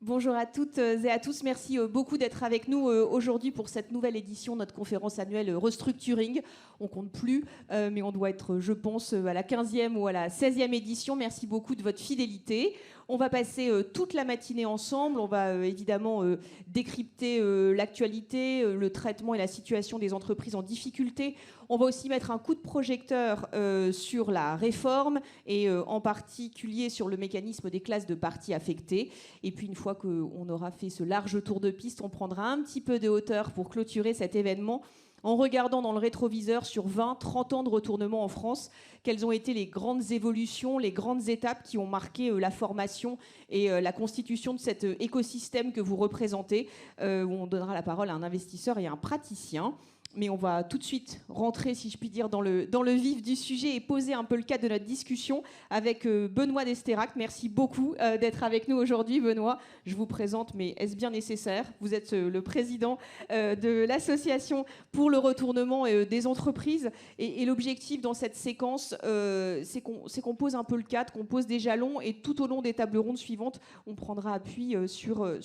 Bonjour à toutes et à tous. Merci beaucoup d'être avec nous aujourd'hui pour cette nouvelle édition de notre conférence annuelle Restructuring. On compte plus, mais on doit être, je pense, à la 15e ou à la 16e édition. Merci beaucoup de votre fidélité. On va passer toute la matinée ensemble. On va évidemment décrypter l'actualité, le traitement et la situation des entreprises en difficulté. On va aussi mettre un coup de projecteur sur la réforme et en particulier sur le mécanisme des classes de parties affectées. Et puis une fois qu'on aura fait ce large tour de piste, on prendra un petit peu de hauteur pour clôturer cet événement en regardant dans le rétroviseur sur 20, 30 ans de retournement en France, quelles ont été les grandes évolutions, les grandes étapes qui ont marqué la formation et la constitution de cet écosystème que vous représentez, où on donnera la parole à un investisseur et à un praticien. Mais on va tout de suite rentrer, si je puis dire, dans le vif du sujet et poser un peu le cadre de notre discussion avec Benoît d'Esterac. Merci beaucoup d'être avec nous aujourd'hui, Benoît. Je vous présente, mais est-ce bien nécessaire? Vous êtes le président de l'Association pour le retournement des entreprises. Et l'objectif dans cette séquence, c'est qu'on pose un peu le cadre, qu'on pose des jalons. Et tout au long des tables rondes suivantes, on prendra appui sur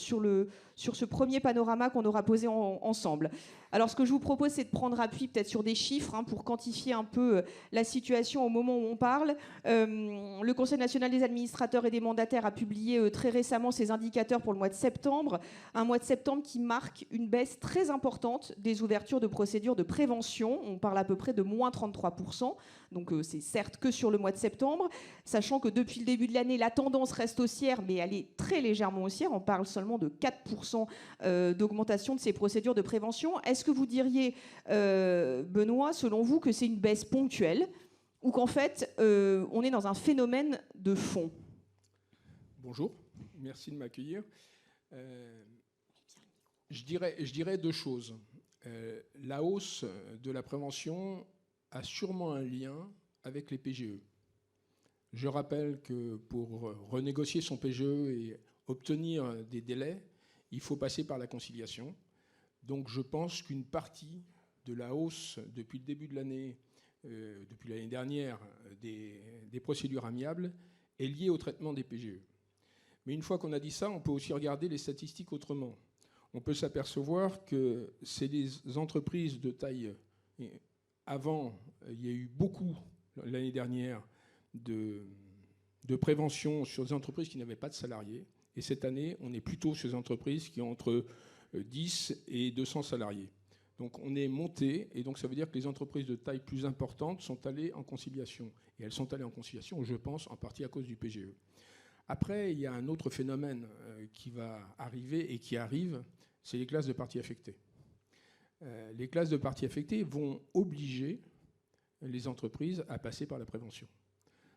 ce premier panorama qu'on aura posé ensemble. Alors, ce que je vous propose, c'est de prendre appui peut-être sur des chiffres pour quantifier un peu la situation au moment où on parle. Le Conseil national des administrateurs et des mandataires a publié très récemment ses indicateurs pour le mois de septembre. Un mois de septembre qui marque une baisse très importante des ouvertures de procédures de prévention. On parle à peu près de moins 33%. Donc, c'est certes que sur le mois de septembre, sachant que depuis le début de l'année, la tendance reste haussière, mais elle est très légèrement haussière. On parle seulement de 4% d'augmentation de ces procédures de prévention. Est-ce que vous diriez, Benoît, selon vous, que c'est une baisse ponctuelle ou qu'en fait, on est dans un phénomène de fond? Bonjour, merci de m'accueillir. Je dirais deux choses. La hausse de la prévention a sûrement un lien avec les PGE. Je rappelle que pour renégocier son PGE et obtenir des délais, il faut passer par la conciliation. Donc je pense qu'une partie de la hausse depuis le début de l'année, depuis l'année dernière, des procédures amiables est liée au traitement des PGE. Mais une fois qu'on a dit ça, on peut aussi regarder les statistiques autrement. On peut s'apercevoir que c'est des entreprises de taille... Avant, il y a eu beaucoup, l'année dernière, de prévention sur des entreprises qui n'avaient pas de salariés. Et cette année, on est plutôt sur des entreprises qui ont entre 10 et 200 salariés. Donc on est monté, et donc ça veut dire que les entreprises de taille plus importante sont allées en conciliation. Et elles sont allées en conciliation, je pense, en partie à cause du PGE. Après, il y a un autre phénomène qui va arriver et qui arrive, c'est les classes de parties affectées. Les classes de parties affectées vont obliger les entreprises à passer par la prévention.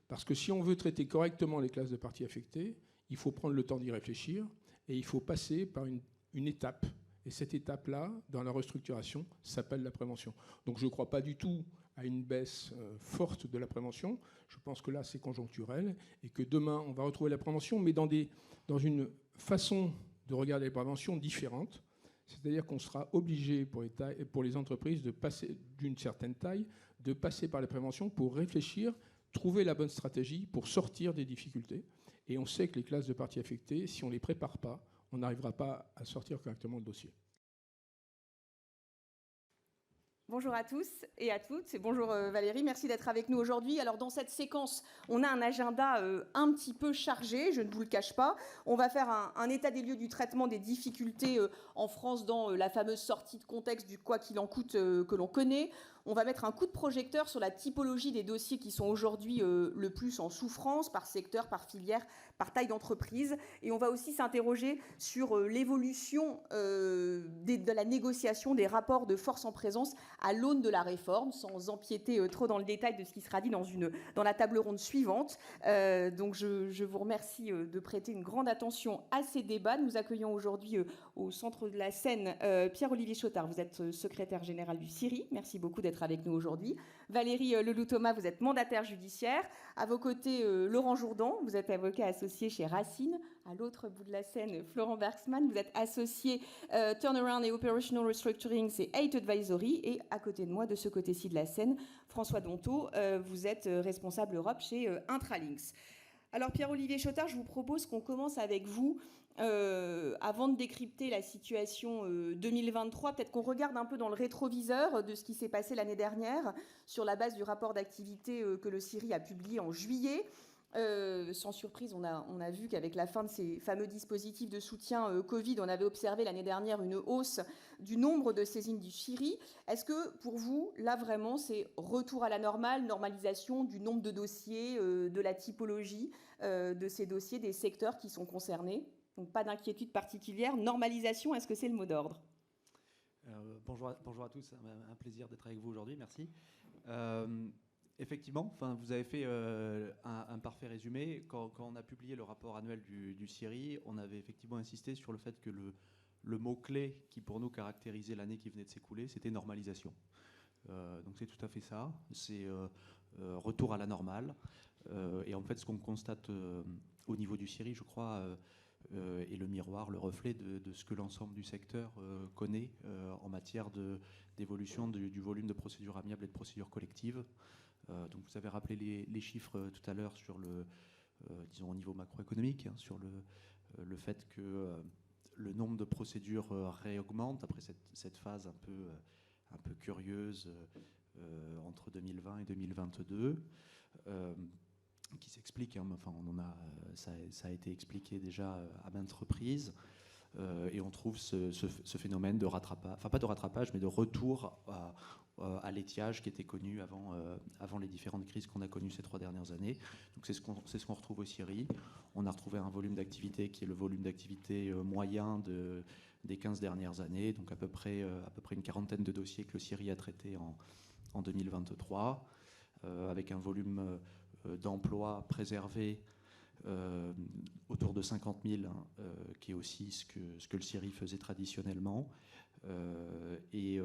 Parce que si on veut traiter correctement les classes de parties affectées, il faut prendre le temps d'y réfléchir et il faut passer par une étape. Et cette étape-là, dans la restructuration, s'appelle la prévention. Donc je ne crois pas du tout à une baisse forte de la prévention. Je pense que là, c'est conjoncturel et que demain, on va retrouver la prévention, mais dans une façon de regarder la prévention différente. C'est-à-dire qu'on sera obligé pour les entreprises de passer d'une certaine taille, de passer par la prévention pour réfléchir, trouver la bonne stratégie pour sortir des difficultés. Et on sait que les classes de parties affectées, si on ne les prépare pas, on n'arrivera pas à sortir correctement le dossier. Bonjour à tous et à toutes, et bonjour Valérie, merci d'être avec nous aujourd'hui. Alors dans cette séquence, on a un agenda un petit peu chargé, je ne vous le cache pas. On va faire un état des lieux du traitement des difficultés en France dans la fameuse sortie de contexte du quoi qu'il en coûte que l'on connaît. On va mettre un coup de projecteur sur la typologie des dossiers qui sont aujourd'hui le plus en souffrance, par secteur, par filière, par taille d'entreprise. Et on va aussi s'interroger sur l'évolution de la négociation des rapports de force en présence à l'aune de la réforme, sans empiéter trop dans le détail de ce qui sera dit dans la table ronde suivante. Donc je vous remercie de prêter une grande attention à ces débats. Nous accueillons aujourd'hui au centre de la scène Pierre-Olivier Chautard. Vous êtes secrétaire général du CIRI. Merci beaucoup d'être avec nous aujourd'hui. Valérie Leloup-Thomas, vous êtes mandataire judiciaire. À vos côtés, Laurent Jourdan, vous êtes avocat associé chez Racine. À l'autre bout de la scène, Florent Bergsman, vous êtes associé Turnaround et Operational Restructuring, c'est 8 Advisory. Et à côté de moi, de ce côté-ci de la scène, François Donteau, vous êtes responsable Europe chez Intralinks. Alors Pierre-Olivier Chautard, je vous propose qu'on commence avec vous avant de décrypter la situation 2023, peut-être qu'on regarde un peu dans le rétroviseur de ce qui s'est passé l'année dernière sur la base du rapport d'activité que le CIRI a publié en juillet. Sans surprise, on a vu qu'avec la fin de ces fameux dispositifs de soutien Covid, on avait observé l'année dernière une hausse du nombre de saisines du CIRI. Est-ce que pour vous, là vraiment, c'est retour à la normale, normalisation du nombre de dossiers, de la typologie de ces dossiers, des secteurs qui sont concernés? Donc pas d'inquiétude particulière. Normalisation, est-ce que c'est le mot d'ordre? Bonjour à tous, un plaisir d'être avec vous aujourd'hui, merci. Effectivement, vous avez fait un parfait résumé. Quand on a publié le rapport annuel du CIRI, on avait effectivement insisté sur le fait que le mot-clé qui pour nous caractérisait l'année qui venait de s'écouler, c'était normalisation. Donc c'est tout à fait ça, c'est retour à la normale. Et en fait, ce qu'on constate au niveau du CIRI, je crois, est le miroir, le reflet de ce que l'ensemble du secteur connaît en matière d'évolution du volume de procédures amiables et de procédures collectives. Donc vous avez rappelé les chiffres tout à l'heure sur disons au niveau macroéconomique, hein, sur le fait que le nombre de procédures réaugmente après cette phase un peu curieuse entre 2020 et 2022. Qui s'explique, hein, ça a été expliqué déjà à maintes reprises, et on trouve ce phénomène de rattrapage, enfin pas de rattrapage, mais de retour à l'étiage qui était connu avant les différentes crises qu'on a connues ces 3 dernières années. Donc c'est ce qu'on retrouve au CIRI. On a retrouvé un volume d'activité qui est le volume d'activité moyen des 15 dernières années, donc à peu près une quarantaine de dossiers que le CIRI a traités en 2023, avec un volume d'emplois préservés autour de 50 000, qui est aussi ce que le CIRI faisait traditionnellement. Et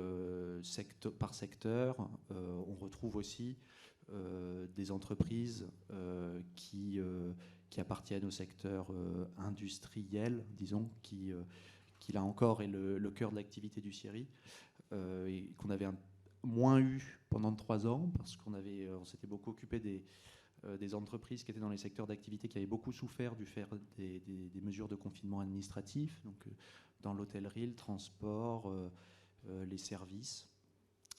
par secteur, on retrouve aussi des entreprises qui appartiennent au secteur industriel, disons, qui là encore est le cœur de l'activité du CIRI, et qu'on avait moins eu pendant 3 ans, parce qu'on s'était beaucoup occupé des entreprises qui étaient dans les secteurs d'activité qui avaient beaucoup souffert du fait des mesures de confinement administratif, donc dans l'hôtellerie, le transport, les services,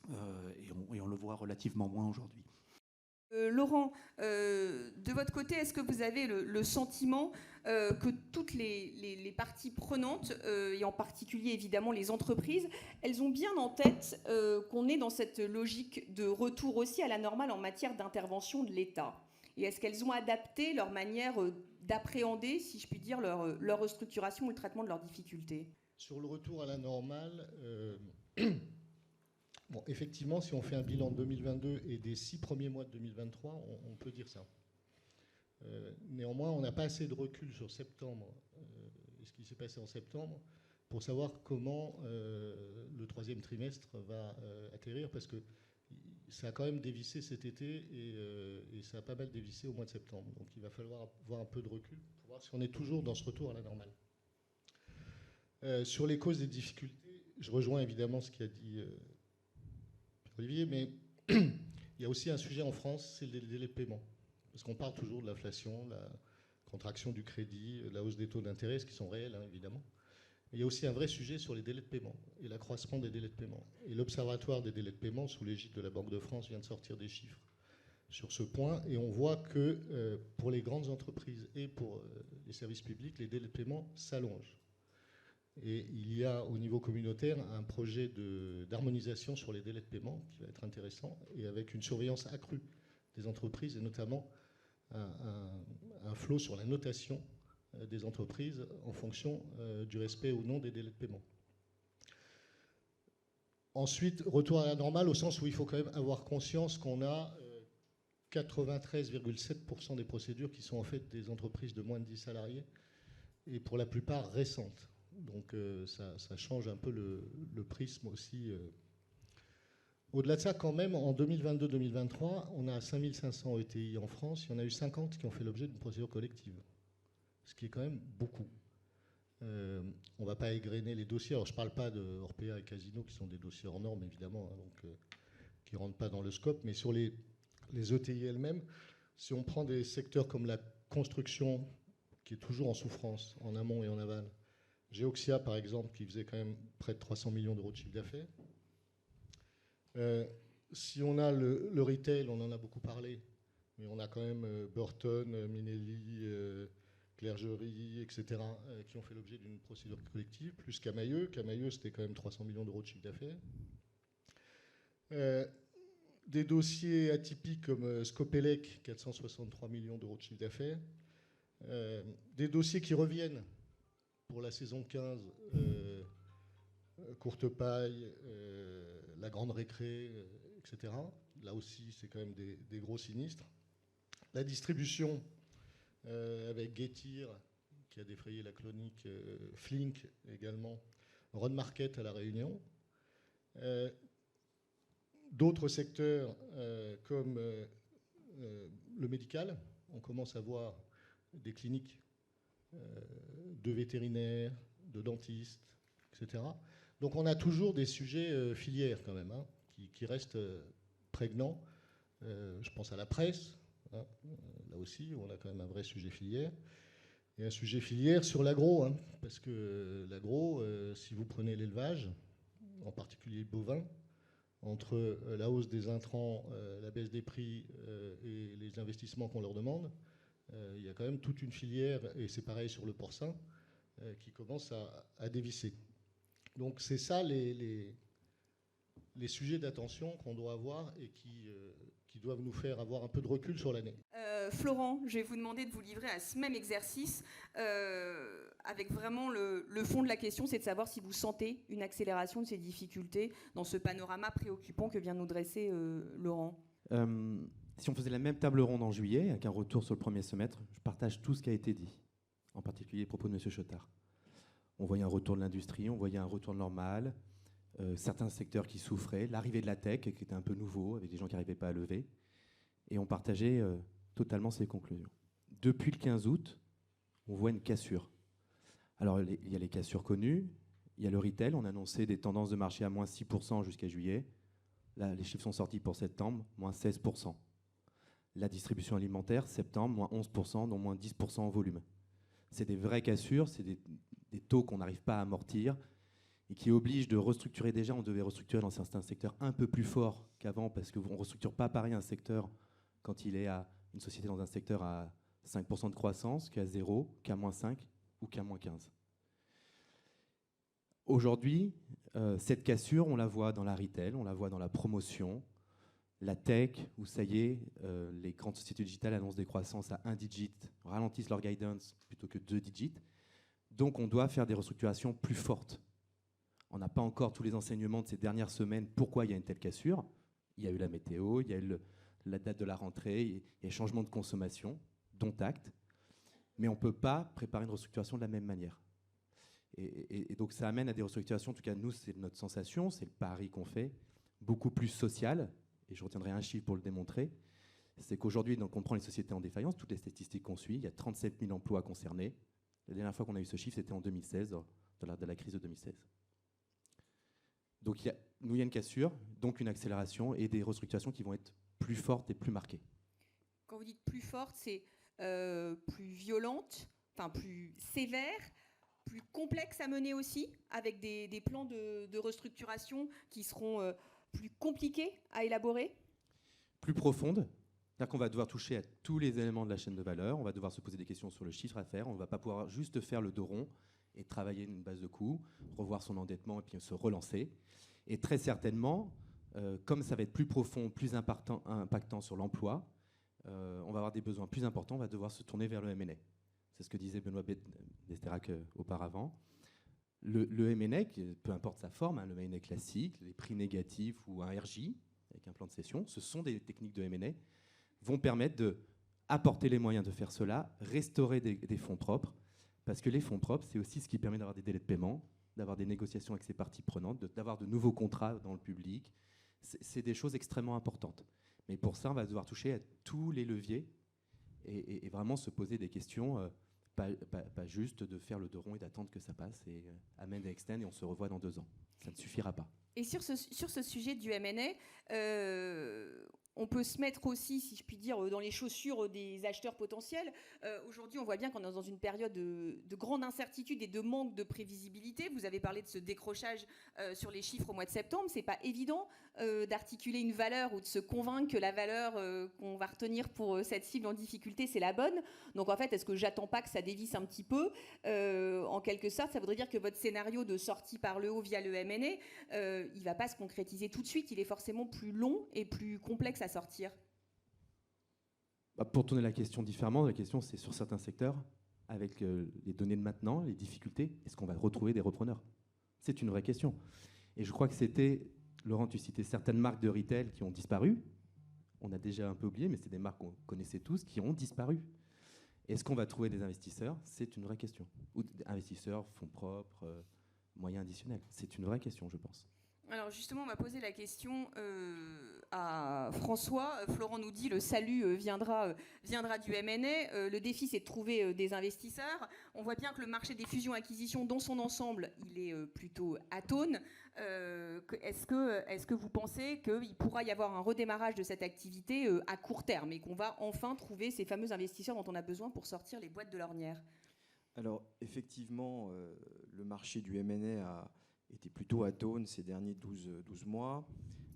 et on le voit relativement moins aujourd'hui. Laurent, de votre côté, est-ce que vous avez le sentiment que toutes les parties prenantes, et en particulier évidemment les entreprises, elles ont bien en tête qu'on est dans cette logique de retour aussi à la normale en matière d'intervention de l'État? Et est-ce qu'elles ont adapté leur manière d'appréhender, si je puis dire, leur restructuration ou le traitement de leurs difficultés? Sur le retour à la normale, bon, effectivement, si on fait un bilan de 2022 et des 6 premiers mois de 2023, on peut dire ça. Néanmoins, on n'a pas assez de recul sur septembre et ce qui s'est passé en septembre pour savoir comment le 3e trimestre va atterrir, parce que ça a quand même dévissé cet été et ça a pas mal dévissé au mois de septembre. Donc il va falloir avoir un peu de recul pour voir si on est toujours dans ce retour à la normale. Sur les causes des difficultés, je rejoins évidemment ce qu'a dit Olivier, mais il y a aussi un sujet en France, c'est les délais de paiement. Parce qu'on parle toujours de l'inflation, la contraction du crédit, la hausse des taux d'intérêt, ce qui sont réels, hein, évidemment. Mais il y a aussi un vrai sujet sur les délais de paiement et l'accroissement des délais de paiement. Et l'Observatoire des délais de paiement, sous l'égide de la Banque de France, vient de sortir des chiffres sur ce point. Et on voit que pour les grandes entreprises et pour les services publics, les délais de paiement s'allongent. Et il y a au niveau communautaire un projet d'harmonisation sur les délais de paiement qui va être intéressant, et avec une surveillance accrue des entreprises, et notamment un flot sur la notation des entreprises en fonction du respect ou non des délais de paiement. Ensuite, retour à la normale au sens où il faut quand même avoir conscience qu'on a 93,7% des procédures qui sont en fait des entreprises de moins de 10 salariés, et pour la plupart récentes. Donc ça change un peu le prisme aussi. Au-delà de ça, quand même, en 2022-2023, on a 5500 ETI en France. Il y en a eu 50 qui ont fait l'objet d'une procédure collective, ce qui est quand même beaucoup. On ne va pas égrener les dossiers. Alors je ne parle pas de Orpea et Casino, qui sont des dossiers hors normes, évidemment, hein, donc, qui ne rentrent pas dans le scope. Mais sur les ETI elles-mêmes, si on prend des secteurs comme la construction, qui est toujours en souffrance, en amont et en aval. Geoxia, par exemple, qui faisait quand même près de 300 millions d'euros de chiffre d'affaires. Si on a le retail, on en a beaucoup parlé, mais on a quand même Burton, Minelli, Clergerie, etc., qui ont fait l'objet d'une procédure collective, plus Camaïeu. Camaïeu, c'était quand même 300 millions d'euros de chiffre d'affaires. Des dossiers atypiques comme Scopelec, 463 millions d'euros de chiffre d'affaires. Des dossiers qui reviennent pour la saison 15, Courte Paille, La Grande Récré, etc. Là aussi, c'est quand même des gros sinistres. La distribution, avec Getir, qui a défrayé la chronique, Flink également, Ron Market à La Réunion. D'autres secteurs comme le médical, on commence à voir des cliniques de vétérinaires, de dentistes, etc. Donc on a toujours des sujets filières quand même, hein, qui restent prégnants. Je pense à la presse, hein, là aussi on a quand même un vrai sujet filière. Et un sujet filière sur l'agro, hein, parce que l'agro, si vous prenez l'élevage, en particulier le bovin, entre la hausse des intrants, la baisse des prix et les investissements qu'on leur demande, il y a quand même toute une filière, et c'est pareil sur le porcin, qui commence à dévisser. Donc c'est ça les sujets d'attention qu'on doit avoir et qui doivent nous faire avoir un peu de recul sur l'année. Florent, je vais vous demander de vous livrer à ce même exercice avec vraiment le fond de la question, c'est de savoir si vous sentez une accélération de ces difficultés dans ce panorama préoccupant que vient nous dresser Laurent. Si on faisait la même table ronde en juillet, avec un retour sur le premier semestre, je partage tout ce qui a été dit, en particulier les propos de M. Chotard. On voyait un retour de l'industrie, on voyait un retour normal, certains secteurs qui souffraient, l'arrivée de la tech qui était un peu nouveau, avec des gens qui n'arrivaient pas à lever, et on partageait totalement ces conclusions. Depuis le 15 août, on voit une cassure. Alors, il y a les cassures connues, il y a le retail, on a annoncé des tendances de marché à moins 6% jusqu'à juillet. Là, les chiffres sont sortis pour septembre, moins 16%. La distribution alimentaire, septembre, moins 11%, dont moins 10% en volume. C'est des vraies cassures, c'est des taux qu'on n'arrive pas à amortir et qui obligent de restructurer. Déjà, on devait restructurer dans certains secteurs un peu plus forts qu'avant parce qu'on ne restructure pas pareil un secteur quand il est à une société dans un secteur à 5% de croissance qu'à 0, qu'à moins 5 ou qu'à moins 15. Aujourd'hui, cette cassure, on la voit dans la retail, on la voit dans la promotion, la tech, où ça y est, les grandes sociétés digitales annoncent des croissances à 1 digit, ralentissent leur guidance plutôt que 2 digits. Donc on doit faire des restructurations plus fortes. On n'a pas encore tous les enseignements de ces dernières semaines, pourquoi il y a une telle cassure. Il y a eu la météo, il y a eu la date de la rentrée, il y a le changement de consommation, dont acte. Mais on ne peut pas préparer une restructuration de la même manière. Et donc ça amène à des restructurations, en tout cas nous, c'est notre sensation, c'est le pari qu'on fait, beaucoup plus social, et je retiendrai un chiffre pour le démontrer, c'est qu'aujourd'hui, donc, on prend les sociétés en défaillance, toutes les statistiques qu'on suit, il y a 37 000 emplois concernés. La dernière fois qu'on a eu ce chiffre, c'était en 2016, de la crise de 2016. Donc il y a une cassure, donc une accélération et des restructurations qui vont être plus fortes et plus marquées. Quand vous dites plus forte, c'est plus violente, enfin plus sévère, plus complexe à mener aussi, avec des plans de restructuration qui seront plus compliqués à élaborer? Plus profonde, c'est-à-dire qu'on va devoir toucher à tous les éléments de la chaîne de valeur, on va devoir se poser des questions sur le chiffre à faire, on ne va pas pouvoir juste faire le dos rond et travailler une base de coûts, revoir son endettement et puis se relancer. Et très certainement, comme ça va être plus profond, plus impactant sur l'emploi, on va avoir des besoins plus importants, on va devoir se tourner vers le M&A. C'est ce que disait Benoît Besterac auparavant. Le M&A, peu importe sa forme, hein, le M&A classique, les prix négatifs ou un RJ, avec un plan de cession, ce sont des techniques de M&A, vont permettre d'apporter les moyens de faire cela, restaurer des fonds propres, parce que les fonds propres, c'est aussi ce qui permet d'avoir des délais de paiement, d'avoir des négociations avec ces parties prenantes, d'avoir de nouveaux contrats dans le public. C'est des choses extrêmement importantes. Mais pour ça, on va devoir toucher à tous les leviers et vraiment se poser des questions, pas juste de faire le dos rond et d'attendre que ça passe et amend et extend et on se revoit dans 2 ans. Ça ne suffira pas. Et sur ce sujet du M&A, on on peut se mettre aussi, si je puis dire, dans les chaussures des acheteurs potentiels. Aujourd'hui, on voit bien qu'on est dans une période de grande incertitude et de manque de prévisibilité. Vous avez parlé de ce décrochage sur les chiffres au mois de septembre. C'est pas évident d'articuler une valeur ou de se convaincre que la valeur qu'on va retenir pour cette cible en difficulté, c'est la bonne. Donc en fait, est-ce que j'attends pas que ça dévisse un petit peu en quelque sorte, ça voudrait dire que votre scénario de sortie par le haut via le M&A, il va pas se concrétiser tout de suite. Il est forcément plus long et plus complexe à sortir. Pour tourner la question différemment, la question c'est sur certains secteurs, avec les données de maintenant, les difficultés, est-ce qu'on va retrouver des repreneurs? C'est une vraie question. Et je crois que c'était, Laurent, tu citais certaines marques de retail qui ont disparu. On a déjà un peu oublié, mais c'est des marques qu'on connaissait tous qui ont disparu. Est-ce qu'on va trouver des investisseurs? C'est une vraie question. Ou investisseurs, fonds propres, moyens additionnels. C'est une vraie question, je pense. Alors justement, on va poser la question à François. Florent nous dit le salut viendra du M&A. Le défi, c'est de trouver des investisseurs. On voit bien que le marché des fusions-acquisitions, dans son ensemble, il est plutôt atone. Est-ce que vous pensez qu'il pourra y avoir un redémarrage de cette activité à court terme et qu'on va enfin trouver ces fameux investisseurs dont on a besoin pour sortir les boîtes de l'ornière? Alors, effectivement, le marché du M&A a été plutôt atone ces derniers 12 mois.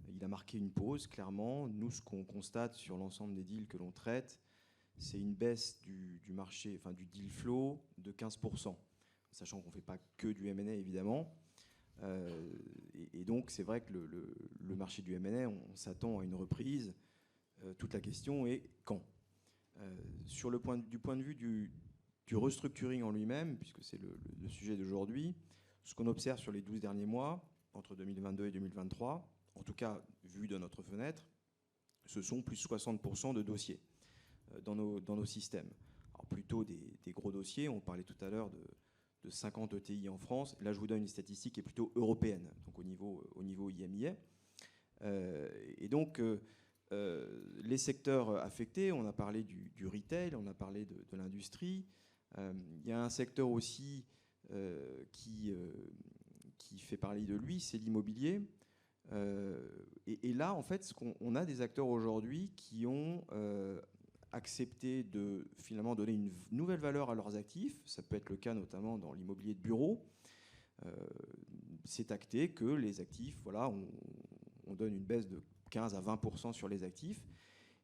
Il a marqué une pause, clairement. Nous, ce qu'on constate sur l'ensemble des deals que l'on traite, c'est une baisse du marché, enfin du deal flow de 15%, sachant qu'on ne fait pas que du M&A, évidemment. Et donc, c'est vrai que le marché du M&A, on s'attend à une reprise. Toute la question est quand. Du point de vue du restructuring en lui-même, puisque c'est le sujet d'aujourd'hui, ce qu'on observe sur les 12 derniers mois, entre 2022 et 2023, en tout cas vu de notre fenêtre, ce sont plus de 60% de dossiers dans nos systèmes. Alors plutôt des gros dossiers, on parlait tout à l'heure de 50 ETI en France. Là, je vous donne une statistique qui est plutôt européenne, donc au niveau IMIA. Et donc, les secteurs affectés, on a parlé du retail, on a parlé de l'industrie. Il y a un secteur aussi qui fait parler de lui, c'est l'immobilier. Et là, en fait, on a des acteurs aujourd'hui qui ont accepté de finalement donner une nouvelle valeur à leurs actifs. Ça peut être le cas notamment dans l'immobilier de bureau. C'est acté que les actifs, voilà, on donne une baisse de 15 à 20% sur les actifs.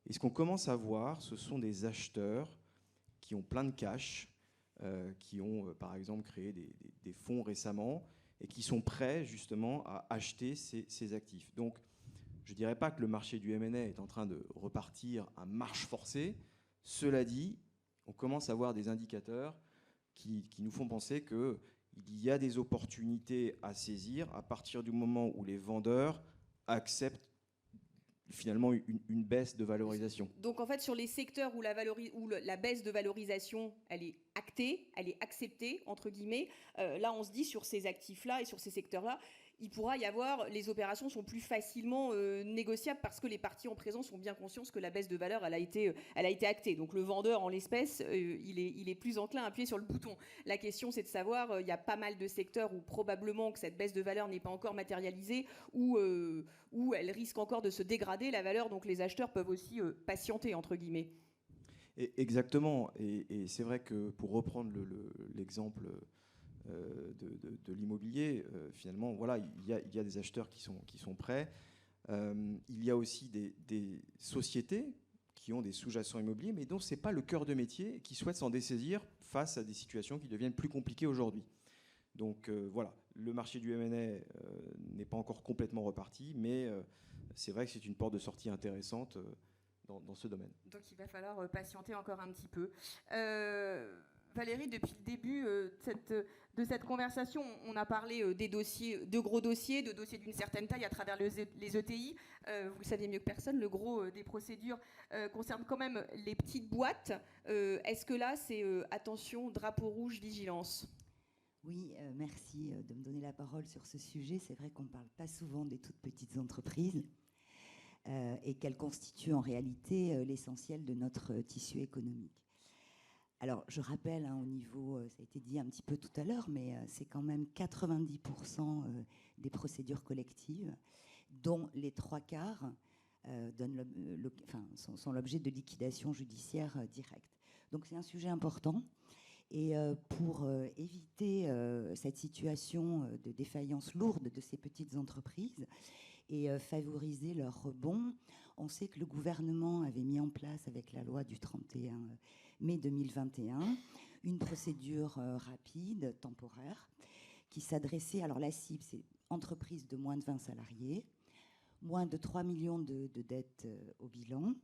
Et ce qu'on commence à voir, ce sont des acheteurs qui ont plein de cash, qui ont par exemple créé des fonds récemment et qui sont prêts justement à acheter ces actifs. Donc je ne dirais pas que le marché du M&A est en train de repartir à marche forcée. Cela dit, on commence à voir des indicateurs qui nous font penser qu'il y a des opportunités à saisir à partir du moment où les vendeurs acceptent finalement une baisse de valorisation. Donc en fait, sur les secteurs où la baisse de valorisation, elle est actée, elle est acceptée, entre guillemets, là on se dit sur ces actifs-là et sur ces secteurs-là, il pourra y avoir, les opérations sont plus facilement négociables parce que les parties en présence sont bien conscientes que la baisse de valeur, elle a été actée. Donc le vendeur, en l'espèce, il est plus enclin à appuyer sur le bouton. La question, c'est de savoir, il y a pas mal de secteurs où probablement que cette baisse de valeur n'est pas encore matérialisée, où elle risque encore de se dégrader, la valeur, donc les acheteurs peuvent aussi patienter, entre guillemets. Exactement. Et c'est vrai que pour reprendre l'exemple de l'immobilier, finalement, voilà, il y a des acheteurs qui sont prêts. Il y a aussi des sociétés qui ont des sous-jacents immobiliers, mais dont ce n'est pas le cœur de métier, qui souhaitent s'en dessaisir face à des situations qui deviennent plus compliquées aujourd'hui. Donc voilà, le marché du M&A n'est pas encore complètement reparti, mais c'est vrai que c'est une porte de sortie intéressante dans ce domaine. Donc il va falloir patienter encore un petit peu. Valérie, depuis le début de cette conversation, on a parlé des dossiers, de gros dossiers, de dossiers d'une certaine taille à travers les ETI. Vous le savez mieux que personne, le gros des procédures concerne quand même les petites boîtes. Est-ce que là, c'est attention, drapeau rouge, vigilance ? Oui, merci de me donner la parole sur ce sujet. C'est vrai qu'on ne parle pas souvent des toutes petites entreprises et qu'elles constituent en réalité l'essentiel de notre tissu économique. Alors, je rappelle, au niveau, ça a été dit un petit peu tout à l'heure, mais c'est quand même 90% des procédures collectives, dont les 3/4 sont l'objet de liquidation judiciaire directe. Donc c'est un sujet important. Et pour éviter cette situation de défaillance lourde de ces petites entreprises et favoriser leur rebond, on sait que le gouvernement avait mis en place, avec la loi du 31 mai 2021, une procédure rapide, temporaire, qui s'adressait, alors la cible, c'est entreprises de moins de 20 salariés, moins de 3 millions de dettes au bilan.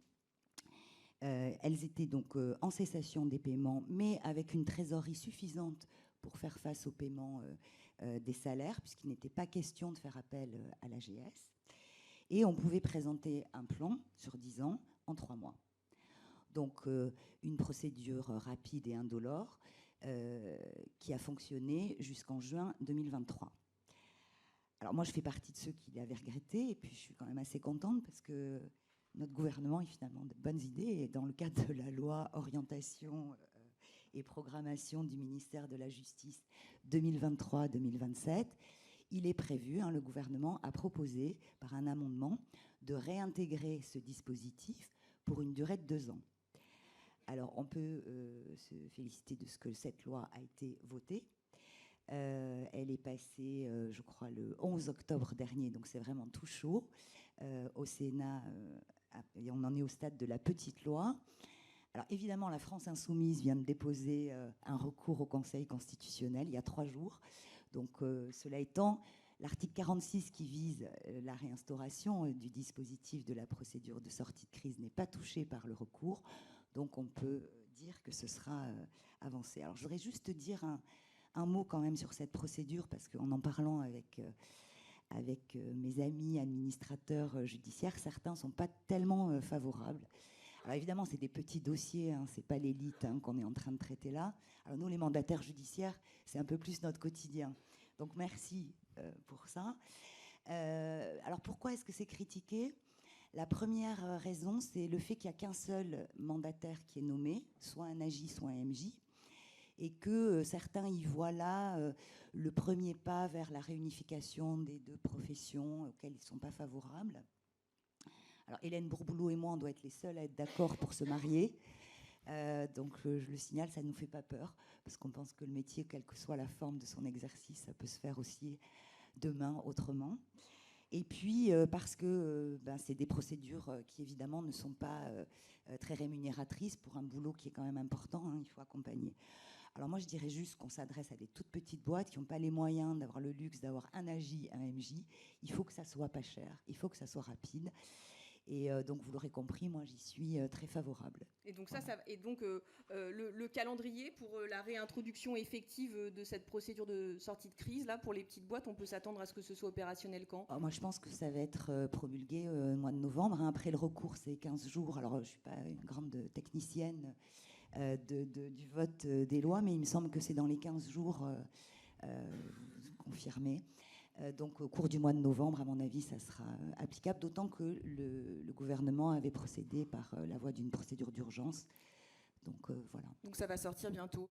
Elles étaient donc en cessation des paiements, mais avec une trésorerie suffisante pour faire face au paiement des salaires, puisqu'il n'était pas question de faire appel à l'AGS. Et on pouvait présenter un plan sur 10 ans en 3 mois. Donc une procédure rapide et indolore qui a fonctionné jusqu'en juin 2023. Alors moi, je fais partie de ceux qui l'avaient regretté, et puis je suis quand même assez contente parce que notre gouvernement a finalement de bonnes idées, et dans le cadre de la loi orientation et programmation du ministère de la Justice 2023-2027, il est prévu, le gouvernement a proposé par un amendement de réintégrer ce dispositif pour une durée de 2 ans. Alors on peut se féliciter de ce que cette loi a été votée. Elle est passée, je crois, le 11 octobre dernier, donc c'est vraiment tout chaud. Au Sénat, et on en est au stade de la petite loi. Alors évidemment, la France insoumise vient de déposer un recours au Conseil constitutionnel il y a 3 jours. Donc cela étant, l'article 46 qui vise la réinstauration du dispositif de la procédure de sortie de crise n'est pas touché par le recours. Donc on peut dire que ce sera avancé. Alors je voudrais juste dire un mot quand même sur cette procédure, parce qu'en en parlant avec mes amis administrateurs judiciaires, certains ne sont pas tellement favorables. Alors évidemment, c'est des petits dossiers, c'est pas l'élite qu'on est en train de traiter là. Alors nous, les mandataires judiciaires, c'est un peu plus notre quotidien. Donc merci pour ça. Alors pourquoi est-ce que c'est critiqué ? La première raison, c'est le fait qu'il n'y a qu'un seul mandataire qui est nommé, soit un AJ, soit un MJ, et que certains y voient là le premier pas vers la réunification des 2 professions auxquelles ils ne sont pas favorables. Alors Hélène Bourboulot et moi, on doit être les seuls à être d'accord pour se marier. Donc je le signale, ça ne nous fait pas peur, parce qu'on pense que le métier, quelle que soit la forme de son exercice, ça peut se faire aussi demain autrement. Et puis parce que c'est des procédures qui évidemment ne sont pas très rémunératrices pour un boulot qui est quand même important, il faut accompagner. Alors moi je dirais juste qu'on s'adresse à des toutes petites boîtes qui n'ont pas les moyens d'avoir le luxe d'avoir un AJ, un MJ. Il faut que ça soit pas cher, il faut que ça soit rapide. Et donc vous l'aurez compris, moi j'y suis très favorable. Et donc le calendrier pour la réintroduction effective de cette procédure de sortie de crise, là, pour les petites boîtes, on peut s'attendre à ce que ce soit opérationnel quand ? Moi je pense que ça va être promulgué au mois de novembre. Après le recours, c'est 15 jours. Alors je ne suis pas une grande technicienne du vote des lois, mais il me semble que c'est dans les 15 jours confirmés. Donc au cours du mois de novembre, à mon avis, ça sera applicable, d'autant que le gouvernement avait procédé par la voie d'une procédure d'urgence. Donc voilà. Donc ça va sortir bientôt.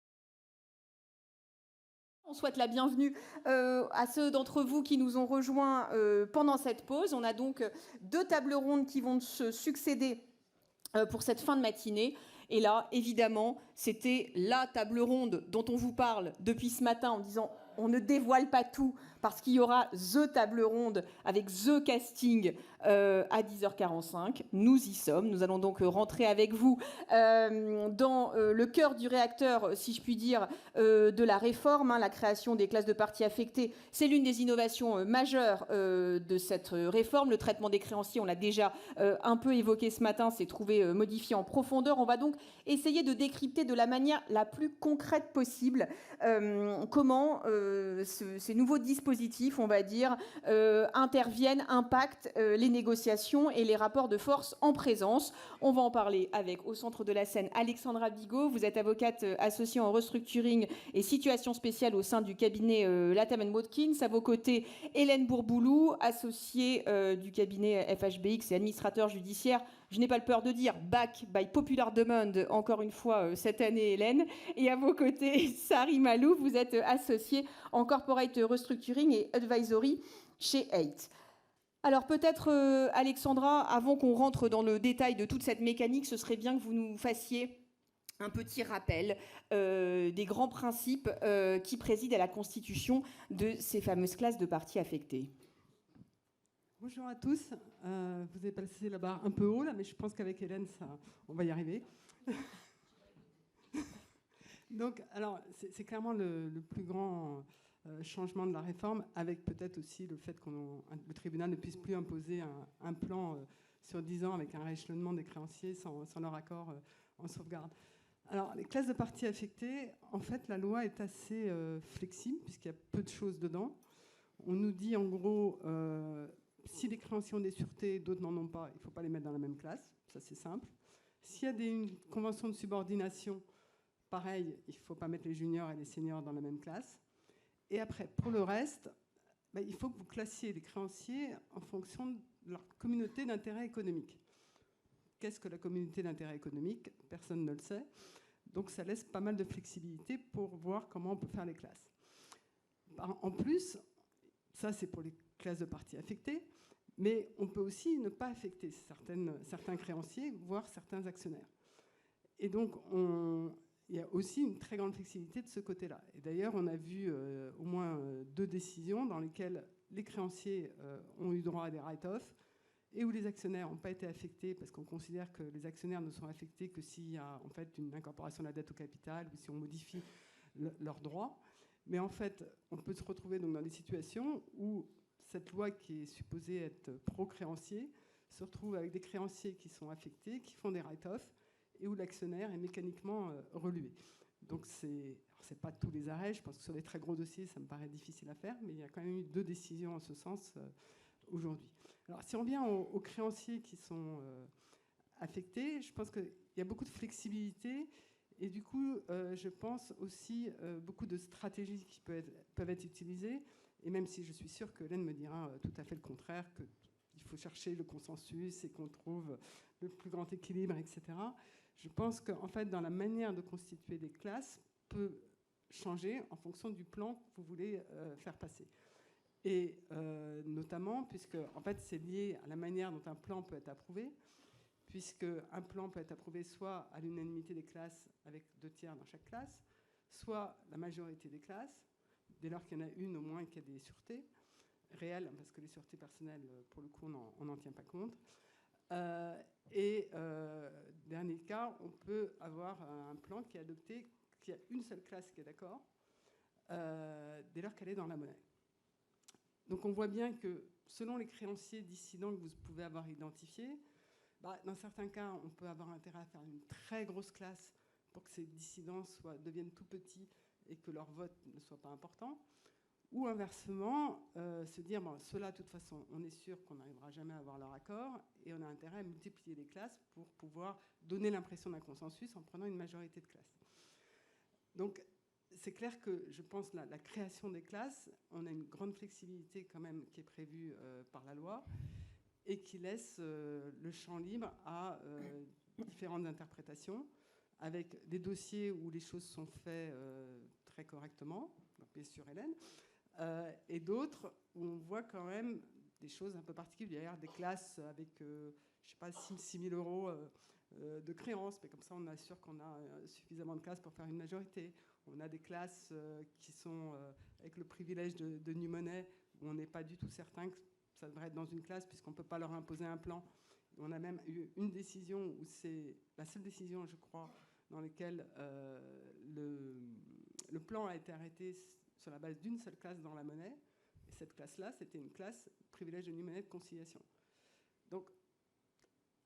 On souhaite la bienvenue à ceux d'entre vous qui nous ont rejoints pendant cette pause. On a donc 2 tables rondes qui vont se succéder pour cette fin de matinée. Et là, évidemment, c'était la table ronde dont on vous parle depuis ce matin en disant on ne dévoile pas tout parce qu'il y aura The table ronde avec The casting à 10h45. Nous y sommes. Nous allons donc rentrer avec vous dans le cœur du réacteur, si je puis dire, de la réforme. La création des classes de parties affectées, c'est l'une des innovations majeures de cette réforme. Le traitement des créanciers, on l'a déjà un peu évoqué ce matin, s'est trouvé modifié en profondeur. On va donc essayer de décrypter de la manière la plus concrète possible comment ces nouveaux dispositifs, on va dire, interviennent, impactent les négociations et les rapports de force en présence. On va en parler avec, au centre de la scène, Alexandra Bigot. Vous êtes avocate associée en restructuring et situation spéciale au sein du cabinet Latham & Watkins. À vos côtés, Hélène Bourboulou, associée du cabinet FHBX et administrateur judiciaire. Je n'ai pas le peur de dire back by popular demand, encore une fois cette année, Hélène. Et à vos côtés, Sari Malou, vous êtes associée en corporate restructuring et advisory chez Eight. Alors peut-être, Alexandra, avant qu'on rentre dans le détail de toute cette mécanique, ce serait bien que vous nous fassiez un petit rappel des grands principes qui président à la constitution de ces fameuses classes de parties affectées. Bonjour à tous. Vous avez passé la barre un peu haut, là, mais je pense qu'avec Hélène, on va y arriver. Donc, alors, c'est clairement le plus grand changement de la réforme, avec peut-être aussi le fait que le tribunal ne puisse plus imposer un plan sur 10 ans avec un rééchelonnement des créanciers sans leur accord en sauvegarde. Alors, les classes de parties affectées, en fait, la loi est assez flexible, puisqu'il y a peu de choses dedans. On nous dit, en gros, si les créanciers ont des sûretés, d'autres n'en ont pas, il ne faut pas les mettre dans la même classe. Ça, c'est simple. S'il y a une convention de subordination, pareil, il ne faut pas mettre les juniors et les seniors dans la même classe. Et après, pour le reste, il faut que vous classiez les créanciers en fonction de leur communauté d'intérêt économique. Qu'est-ce que la communauté d'intérêt économique? Personne ne le sait. Donc ça laisse pas mal de flexibilité pour voir comment on peut faire les classes. En plus, ça c'est pour les classes de parties affectées, mais on peut aussi ne pas affecter certains créanciers, voire certains actionnaires. Et donc il y a aussi une très grande flexibilité de ce côté-là. Et d'ailleurs, on a vu au moins 2 décisions dans lesquelles les créanciers ont eu droit à des write-offs et où les actionnaires n'ont pas été affectés, parce qu'on considère que les actionnaires ne sont affectés que s'il y a en fait une incorporation de la dette au capital ou si on modifie leurs droits. Mais en fait, on peut se retrouver donc dans des situations où cette loi qui est supposée être pro-créancier se retrouve avec des créanciers qui sont affectés, qui font des write-offs, et où l'actionnaire est mécaniquement relué. Donc c'est pas tous les arrêts, je pense que sur des très gros dossiers, ça me paraît difficile à faire, mais il y a quand même eu 2 décisions en ce sens aujourd'hui. Alors si on revient aux créanciers qui sont affectés, je pense qu'il y a beaucoup de flexibilité, et du coup, je pense aussi beaucoup de stratégies qui peuvent être utilisées, et même si je suis sûre que Hélène me dira tout à fait le contraire, qu'il faut chercher le consensus et qu'on trouve le plus grand équilibre, etc., je pense qu'en fait, dans la manière de constituer des classes, peut changer en fonction du plan que vous voulez faire passer. Et notamment, puisque en fait, c'est lié à la manière dont un plan peut être approuvé, puisque un plan peut être approuvé soit à l'unanimité des classes avec 2/3 dans chaque classe, soit la majorité des classes, dès lors qu'il y en a une au moins qui a des sûretés réelles, parce que les sûretés personnelles, pour le coup, on n'en tient pas compte. Dernier cas, on peut avoir un plan qui est adopté, qui a une seule classe qui est d'accord, dès lors qu'elle est dans la monnaie. Donc on voit bien que selon les créanciers dissidents que vous pouvez avoir identifiés, dans certains cas, on peut avoir intérêt à faire une très grosse classe pour que ces dissidents deviennent tout petits et que leur vote ne soit pas important. Ou inversement, se dire, ceux-là, de toute façon, on est sûr qu'on n'arrivera jamais à avoir leur accord, et on a intérêt à multiplier les classes pour pouvoir donner l'impression d'un consensus en prenant une majorité de classes. Donc, c'est clair que, je pense, la création des classes, on a une grande flexibilité quand même qui est prévue par la loi, et qui laisse le champ libre à différentes interprétations, avec des dossiers où les choses sont faites très correctement, donc bien sûr Hélène, et d'autres où on voit quand même des choses un peu particulières, des classes avec, je sais pas, 6 000 euros de créances, mais comme ça on assure qu'on a suffisamment de classes pour faire une majorité. On a des classes qui sont avec le privilège de New Money, où on n'est pas du tout certain que ça devrait être dans une classe, puisqu'on ne peut pas leur imposer un plan. On a même eu une décision où c'est la seule décision, je crois, dans laquelle le plan a été arrêté sur la base d'une seule classe dans la monnaie. Et cette classe-là, c'était une classe privilège de New Money de conciliation. Donc,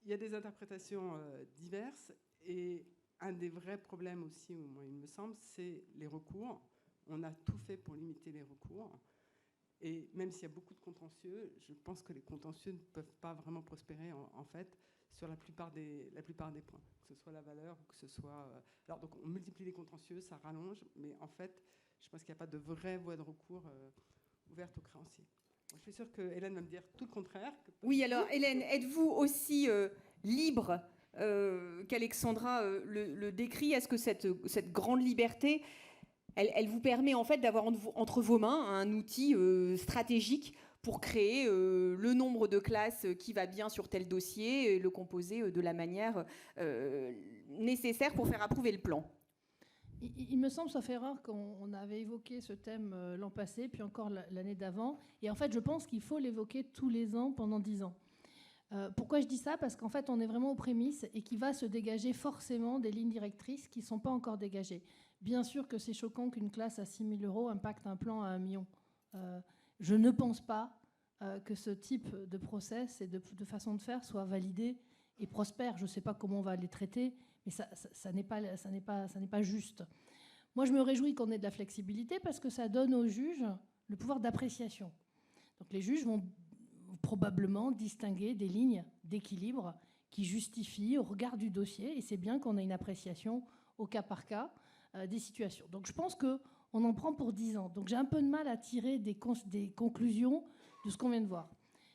il y a des interprétations diverses. Et un des vrais problèmes aussi, moi, il me semble, c'est les recours. On a tout fait pour limiter les recours. Et même s'il y a beaucoup de contentieux, je pense que les contentieux ne peuvent pas vraiment prospérer, en fait, sur la plupart des points, que ce soit la valeur ou que ce soit... Alors, donc, on multiplie les contentieux, ça rallonge, mais en fait, je pense qu'il n'y a pas de vraie voie de recours ouverte aux créanciers. Bon, je suis sûre que Hélène va me dire tout le contraire. Oui, alors, Hélène, êtes-vous aussi libre qu'Alexandra le décrit? Est-ce que cette grande liberté... Elle vous permet en fait d'avoir entre vos mains un outil stratégique pour créer le nombre de classes qui va bien sur tel dossier et le composer de la manière nécessaire pour faire approuver le plan. Il me semble, sauf erreur, qu'on avait évoqué ce thème l'an passé, puis encore l'année d'avant. Et en fait, je pense qu'il faut l'évoquer tous les ans pendant 10 ans. Pourquoi je dis ça? Parce qu'en fait, on est vraiment aux prémices et qu'il va se dégager forcément des lignes directrices qui ne sont pas encore dégagées. Bien sûr que c'est choquant qu'une classe à 6 000 € impacte un plan à 1 million. Je ne pense pas que ce type de process et de façon de faire soit validé et prospère. Je ne sais pas comment on va les traiter, mais ça n'est pas juste. Moi, je me réjouis qu'on ait de la flexibilité parce que ça donne aux juges le pouvoir d'appréciation. Donc les juges vont probablement distinguer des lignes d'équilibre qui justifient au regard du dossier, et c'est bien qu'on ait une appréciation au cas par cas des situations. Donc je pense qu'on en prend pour 10 ans. Donc j'ai un peu de mal à tirer des conclusions de ce qu'on vient de voir.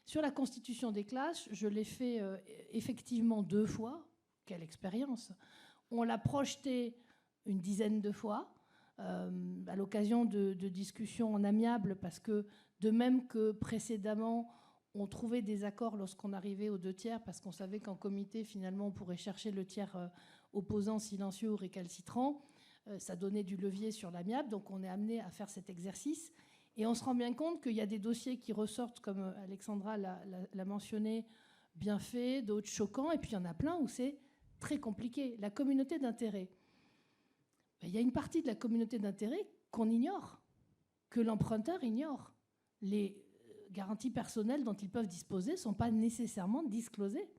Sur la constitution des classes, je l'ai fait effectivement 2 fois. Quelle expérience! On l'a projeté une dizaine de fois à l'occasion de discussions en amiable, parce que de même que précédemment, on trouvait des accords lorsqu'on arrivait aux 2 tiers, parce qu'on savait qu'en comité, finalement, on pourrait chercher le tiers opposant, silencieux ou récalcitrant. Ça donnait du levier sur l'amiable, donc on est amené à faire cet exercice. Et on se rend bien compte qu'il y a des dossiers qui ressortent, comme Alexandra l'a mentionné, bien faits, d'autres choquants, et puis il y en a plein où c'est très compliqué. La communauté d'intérêt. Il y a une partie de la communauté d'intérêt qu'on ignore, que l'emprunteur ignore. Les garanties personnelles dont ils peuvent disposer ne sont pas nécessairement disclosées.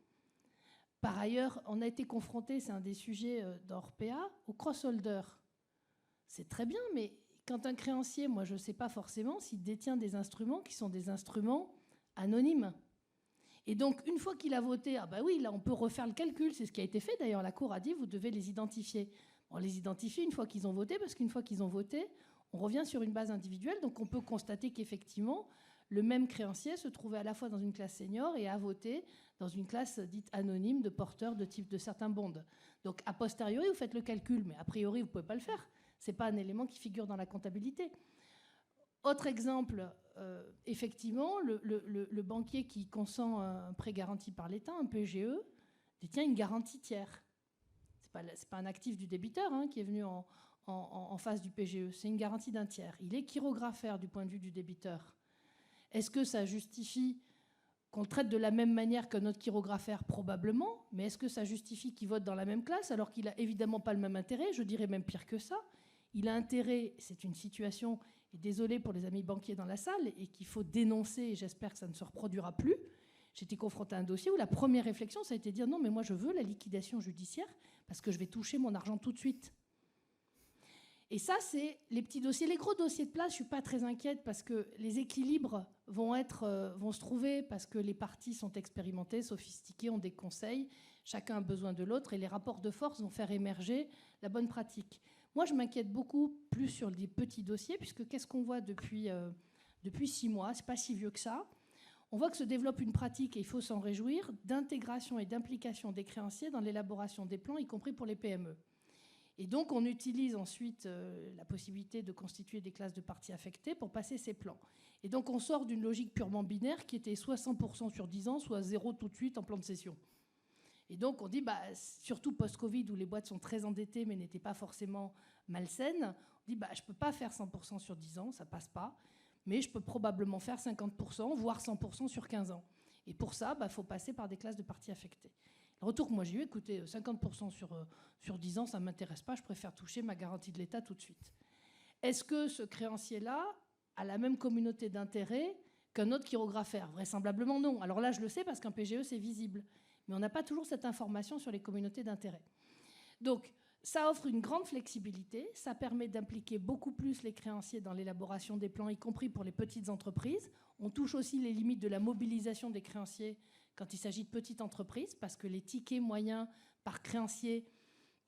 Par ailleurs, on a été confronté, c'est un des sujets d'Orpea, au cross-holder. C'est très bien, mais quand un créancier, moi je ne sais pas forcément s'il détient des instruments qui sont des instruments anonymes. Et donc, une fois qu'il a voté, ah bah oui, là on peut refaire le calcul, c'est ce qui a été fait d'ailleurs, la Cour a dit, vous devez les identifier. On les identifie une fois qu'ils ont voté, parce qu'une fois qu'ils ont voté, on revient sur une base individuelle, donc on peut constater qu'effectivement, le même créancier se trouvait à la fois dans une classe senior et a voté dans une classe dite anonyme de porteurs de type de certains bonds. Donc, a posteriori, vous faites le calcul, mais a priori, vous ne pouvez pas le faire. Ce n'est pas un élément qui figure dans la comptabilité. Autre exemple, effectivement, le banquier qui consent un prêt garanti par l'État, un PGE, détient une garantie tiers. Ce n'est pas un actif du débiteur qui est venu en face du PGE, c'est une garantie d'un tiers. Il est chirographaire du point de vue du débiteur. Est-ce que ça justifie qu'on le traite de la même manière qu'un autre chirographaire? Probablement, mais est-ce que ça justifie qu'il vote dans la même classe alors qu'il n'a évidemment pas le même intérêt? Je dirais même pire que ça. Il a intérêt, c'est une situation, et désolé pour les amis banquiers dans la salle, et qu'il faut dénoncer, et j'espère que ça ne se reproduira plus. J'étais confrontée à un dossier où la première réflexion, ça a été de dire non, mais moi je veux la liquidation judiciaire parce que je vais toucher mon argent tout de suite. Et ça, c'est les petits dossiers. Les gros dossiers de place, je ne suis pas très inquiète parce que les équilibres vont se trouver parce que les parties sont expérimentées, sophistiquées, ont des conseils, chacun a besoin de l'autre, et les rapports de force vont faire émerger la bonne pratique. Moi, je m'inquiète beaucoup plus sur les petits dossiers, puisque qu'est-ce qu'on voit depuis 6 mois? Ce n'est pas si vieux que ça. On voit que se développe une pratique, et il faut s'en réjouir, d'intégration et d'implication des créanciers dans l'élaboration des plans, y compris pour les PME. Et donc, on utilise ensuite la possibilité de constituer des classes de parties affectées pour passer ces plans. Et donc, on sort d'une logique purement binaire qui était soit 100% sur 10 ans, soit 0 tout de suite en plan de cession. Et donc, on dit, surtout post-Covid, où les boîtes sont très endettées mais n'étaient pas forcément malsaines, on dit, je ne peux pas faire 100% sur 10 ans, ça ne passe pas, mais je peux probablement faire 50%, voire 100% sur 15 ans. Et pour ça, faut passer par des classes de parties affectées. Le retour que moi j'ai eu, écoutez, 50% sur 10 ans, ça ne m'intéresse pas, je préfère toucher ma garantie de l'État tout de suite. Est-ce que ce créancier-là a la même communauté d'intérêt qu'un autre chirographaire? Vraisemblablement non. Alors là, je le sais parce qu'un PGE, c'est visible. Mais on n'a pas toujours cette information sur les communautés d'intérêt. Donc, ça offre une grande flexibilité, ça permet d'impliquer beaucoup plus les créanciers dans l'élaboration des plans, y compris pour les petites entreprises. On touche aussi les limites de la mobilisation des créanciers quand il s'agit de petites entreprises, parce que les tickets moyens par créancier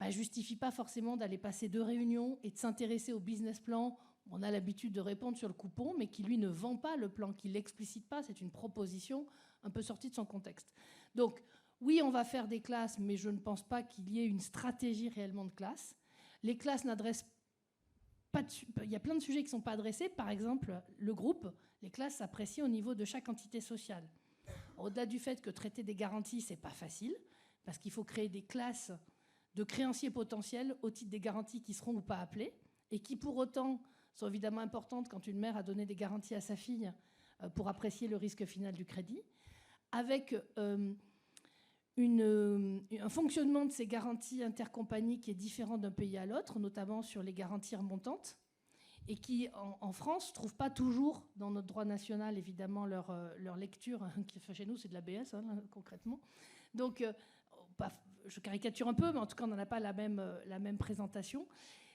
ne justifient pas forcément d'aller passer 2 réunions et de s'intéresser au business plan. On a l'habitude de répondre sur le coupon, mais qui, lui, ne vend pas le plan, qui ne l'explicite pas. C'est une proposition un peu sortie de son contexte. Donc, oui, on va faire des classes, mais je ne pense pas qu'il y ait une stratégie réellement de classe. Les classes n'adressent il y a plein de sujets qui ne sont pas adressés. Par exemple, le groupe, les classes s'apprécient au niveau de chaque entité sociale. Au-delà du fait que traiter des garanties, ce n'est pas facile, parce qu'il faut créer des classes de créanciers potentiels au titre des garanties qui seront ou pas appelées, et qui pour autant sont évidemment importantes quand une mère a donné des garanties à sa fille pour apprécier le risque final du crédit, avec un fonctionnement de ces garanties intercompagnies qui est différent d'un pays à l'autre, notamment sur les garanties remontantes, et qui, en France, ne trouvent pas toujours, dans notre droit national, évidemment, leur lecture, qui chez nous, c'est de l'ABS, concrètement. Donc, je caricature un peu, mais en tout cas, on n'en a pas la même présentation.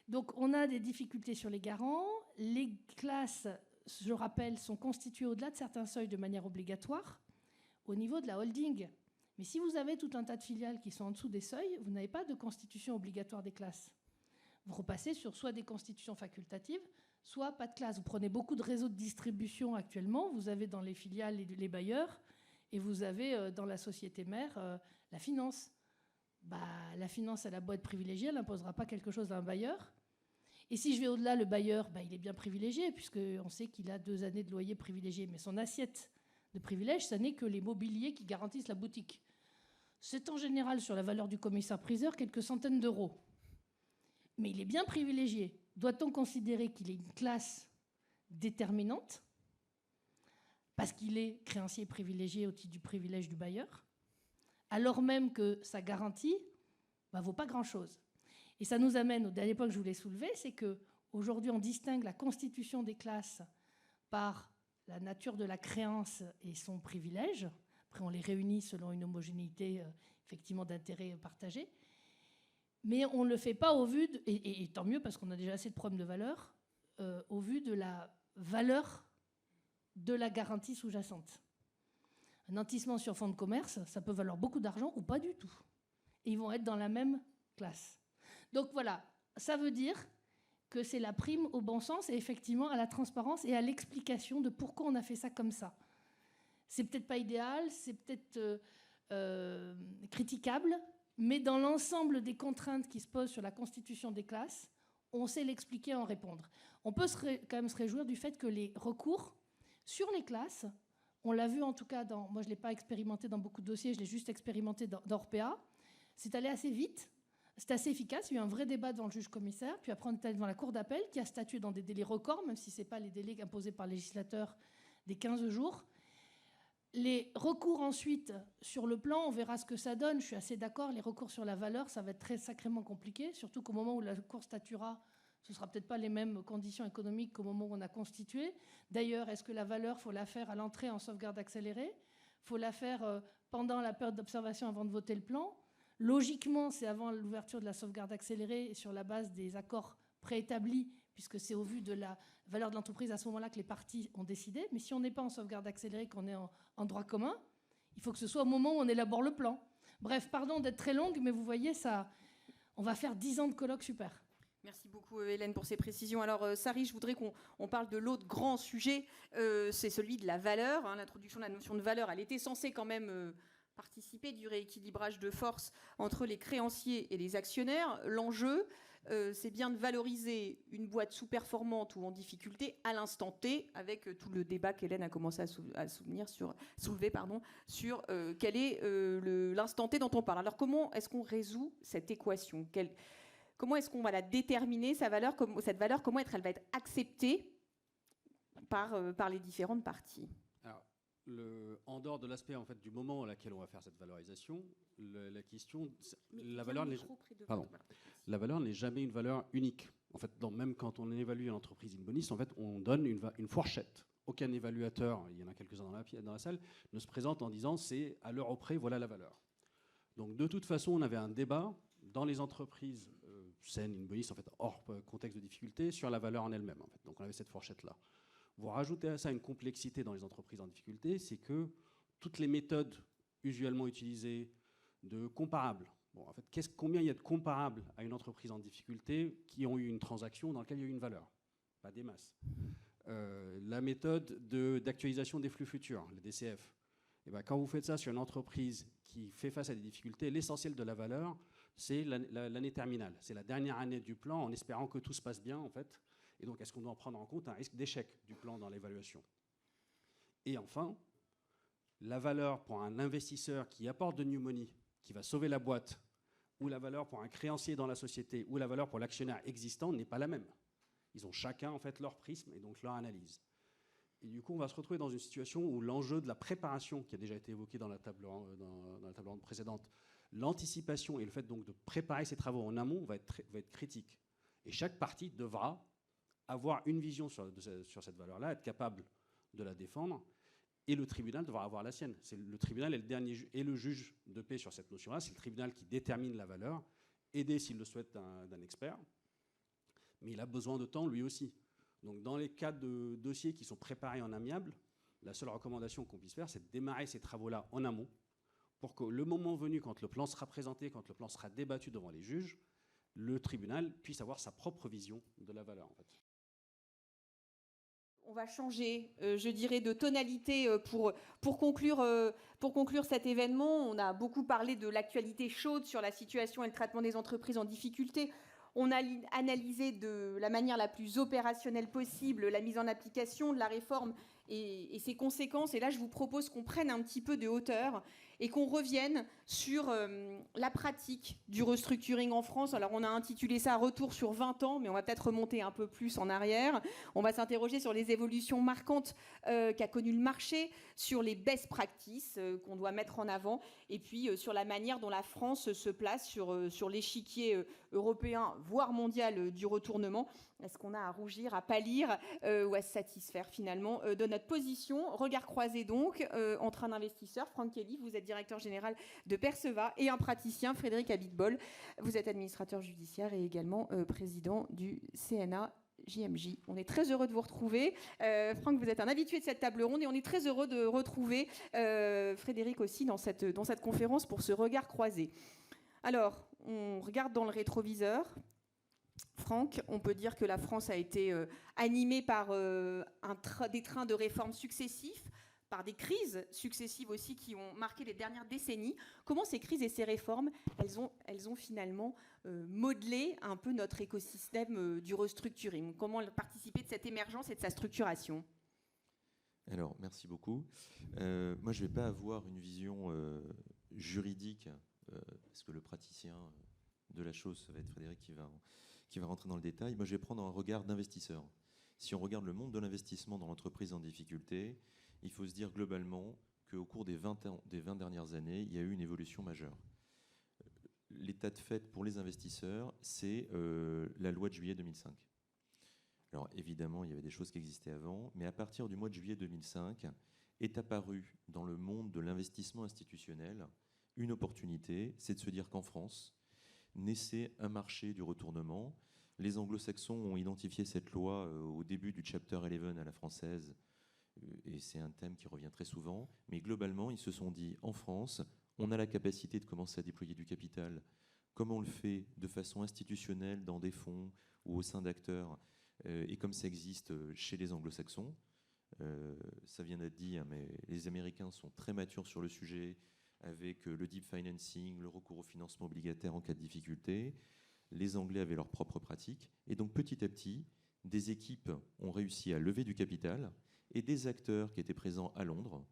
Donc, on a des difficultés sur les garants. Les classes, je rappelle, sont constituées au-delà de certains seuils de manière obligatoire, au niveau de la holding. Mais si vous avez tout un tas de filiales qui sont en dessous des seuils, vous n'avez pas de constitution obligatoire des classes. Vous repassez sur soit des constitutions facultatives, soit pas de classe. Vous prenez beaucoup de réseaux de distribution actuellement. Vous avez dans les filiales les bailleurs et vous avez dans la société mère la finance. La finance, elle a beau être privilégiée, elle n'imposera pas quelque chose à un bailleur. Et si je vais au-delà, le bailleur, il est bien privilégié puisqu'on sait qu'il a 2 années de loyer privilégié. Mais son assiette de privilège, ça n'est que les mobiliers qui garantissent la boutique. C'est en général sur la valeur du commissaire-priseur quelques centaines d'euros. Mais il est bien privilégié. Doit-on considérer qu'il est une classe déterminante parce qu'il est créancier privilégié au titre du privilège du bailleur, alors même que sa garantie ne vaut pas grand-chose? Et ça nous amène au dernier point que je voulais soulever, c'est qu'aujourd'hui, on distingue la constitution des classes par la nature de la créance et son privilège. Après, on les réunit selon une homogénéité effectivement d'intérêts partagés. Mais on ne le fait pas au vu, et tant mieux parce qu'on a déjà assez de problèmes de valeur, au vu de la valeur de la garantie sous-jacente. Un nantissement sur fonds de commerce, ça peut valoir beaucoup d'argent ou pas du tout. Et ils vont être dans la même classe. Donc voilà, ça veut dire que c'est la prime au bon sens et effectivement à la transparence et à l'explication de pourquoi on a fait ça comme ça. C'est peut-être pas idéal, c'est peut-être critiquable, mais dans l'ensemble des contraintes qui se posent sur la constitution des classes, on sait l'expliquer et en répondre. On peut quand même se réjouir du fait que les recours sur les classes, on l'a vu en tout cas, moi je ne l'ai pas expérimenté dans beaucoup de dossiers, je l'ai juste expérimenté dans Orpea, c'est allé assez vite, c'est assez efficace, il y a eu un vrai débat devant le juge-commissaire, puis après on est allé devant la Cour d'appel qui a statué dans des délais records, même si ce n'est pas les délais imposés par le législateur des 15 jours. Les recours ensuite sur le plan, on verra ce que ça donne. Je suis assez d'accord, les recours sur la valeur, ça va être très sacrément compliqué, surtout qu'au moment où la Cour statuera, ce ne sera peut-être pas les mêmes conditions économiques qu'au moment où on a constitué. D'ailleurs, est-ce que la valeur, il faut la faire à l'entrée en sauvegarde accélérée? Il faut la faire pendant la période d'observation avant de voter le plan? Logiquement, c'est avant l'ouverture de la sauvegarde accélérée sur la base des accords préétablis, puisque c'est au vu de la valeur de l'entreprise à ce moment-là que les parties ont décidé. Mais si on n'est pas en sauvegarde accélérée, qu'on est en droit commun, il faut que ce soit au moment où on élabore le plan. Bref, pardon d'être très longue, mais vous voyez, ça, on va faire 10 ans de colloque super. Merci beaucoup Hélène pour ces précisions. Alors Sari, je voudrais qu'on parle de l'autre grand sujet, c'est celui de la valeur, l'introduction de la notion de valeur. Elle était censée quand même participer du rééquilibrage de force entre les créanciers et les actionnaire. L'enjeu, c'est bien de valoriser une boîte sous-performante ou en difficulté à l'instant T, avec tout le débat qu'Hélène a commencé à soulever sur quel est l'instant T dont on parle. Alors comment est-ce qu'on résout cette équation? Comment est-ce qu'on va la déterminer, cette valeur, comment elle va être acceptée par les différentes parties? Alors, en dehors de l'aspect en fait, du moment à laquelle on va faire cette valorisation, la question, la valeur n'est jamais une valeur unique. En fait, même quand on évalue l'entreprise in bonis, en fait, on donne une fourchette. Aucun évaluateur, il y en a quelques-uns dans la salle, ne se présente en disant c'est à l'euro près, voilà la valeur. Donc de toute façon, on avait un débat dans les entreprises saines, in bonis, en fait, hors contexte de difficulté, sur la valeur en elle-même. En fait. Donc on avait cette fourchette-là. Vous rajoutez à ça une complexité dans les entreprises en difficulté, c'est que toutes les méthodes usuellement utilisées de comparables, en fait, combien il y a de comparables à une entreprise en difficulté qui ont eu une transaction dans laquelle il y a eu une valeur? Pas des masses. La méthode d'actualisation des flux futurs, le DCF. Et ben, quand vous faites ça sur une entreprise qui fait face à des difficultés, l'essentiel de la valeur, c'est l'année terminale. C'est la dernière année du plan, en espérant que tout se passe bien, en fait. Et donc, est-ce qu'on doit en prendre en compte un risque d'échec du plan dans l'évaluation? Et enfin, la valeur pour un investisseur qui apporte de new money, qui va sauver la boîte, ou la valeur pour un créancier dans la société, ou la valeur pour l'actionnaire existant n'est pas la même. Ils ont chacun en fait leur prisme et donc leur analyse. Et du coup, on va se retrouver dans une situation où l'enjeu de la préparation, qui a déjà été évoqué dans la table ronde précédente, l'anticipation et le fait donc de préparer ces travaux en amont va être critique. Et chaque partie devra avoir une vision sur cette valeur-là, être capable de la défendre, et le tribunal devra avoir la sienne. Le tribunal est le dernier et le juge de paix sur cette notion-là. C'est le tribunal qui détermine la valeur, aidé, s'il le souhaite, d'un expert. Mais il a besoin de temps, lui aussi. Donc, dans les cas de dossiers qui sont préparés en amiable, la seule recommandation qu'on puisse faire, c'est de démarrer ces travaux-là en amont, pour que le moment venu, quand le plan sera présenté, quand le plan sera débattu devant les juges, le tribunal puisse avoir sa propre vision de la valeur, en fait. On va changer, je dirais, de tonalité pour conclure cet événement. On a beaucoup parlé de l'actualité chaude sur la situation et le traitement des entreprises en difficulté. On a analysé de la manière la plus opérationnelle possible la mise en application de la réforme et ses conséquences. Et là, je vous propose qu'on prenne un petit peu de hauteur et qu'on revienne sur la pratique du restructuring en France. Alors, on a intitulé ça « Retour sur 20 ans », mais on va peut-être remonter un peu plus en arrière. On va s'interroger sur les évolutions marquantes qu'a connues le marché, sur les best practices qu'on doit mettre en avant, et puis sur la manière dont la France se place sur l'échiquier européen, voire mondial, du retournement. Est-ce qu'on a à rougir, à pâlir ou à se satisfaire finalement de notre position? Regard croisé donc entre un investisseur, Franck Kelly, vous êtes directeur général de Perceva, et un praticien, Frédéric Abitbol. Vous êtes administrateur judiciaire et également président du CNA JMJ. On est très heureux de vous retrouver. Franck, vous êtes un habitué de cette table ronde et on est très heureux de retrouver Frédéric aussi dans cette conférence pour ce regard croisé. Alors, on regarde dans le rétroviseur. Franck, on peut dire que la France a été animée par des trains de réformes successifs, par des crises successives aussi qui ont marqué les dernières décennies. Comment ces crises et ces réformes, elles ont finalement modelé un peu notre écosystème du restructuring? Comment participer de cette émergence et de sa structuration? Alors, merci beaucoup. Moi, je ne vais pas avoir une vision juridique, parce que le praticien de la chose, ça va être Frédéric qui va rentrer dans le détail. Moi, je vais prendre un regard d'investisseur. Si on regarde le monde de l'investissement dans l'entreprise en difficulté, il faut se dire globalement qu'au cours des 20 dernières années, il y a eu une évolution majeure. L'état de fait pour les investisseurs, c'est la loi de juillet 2005. Alors évidemment, il y avait des choses qui existaient avant, mais à partir du mois de juillet 2005, est apparue dans le monde de l'investissement institutionnel une opportunité, c'est de se dire qu'en France, naissait un marché du retournement. Les anglo-saxons ont identifié cette loi au début du chapter 11 à la française, et c'est un thème qui revient très souvent, mais globalement, ils se sont dit, en France, on a la capacité de commencer à déployer du capital, comme on le fait de façon institutionnelle dans des fonds ou au sein d'acteurs, et comme ça existe chez les anglo-saxons. Ça vient d'être dit, hein, mais les Américains sont très matures sur le sujet, avec le deep financing, le recours au financement obligataire en cas de difficulté. Les Anglais avaient leurs propres pratiques. Et donc, petit à petit, des équipes ont réussi à lever du capital et des acteurs qui étaient présents à Londres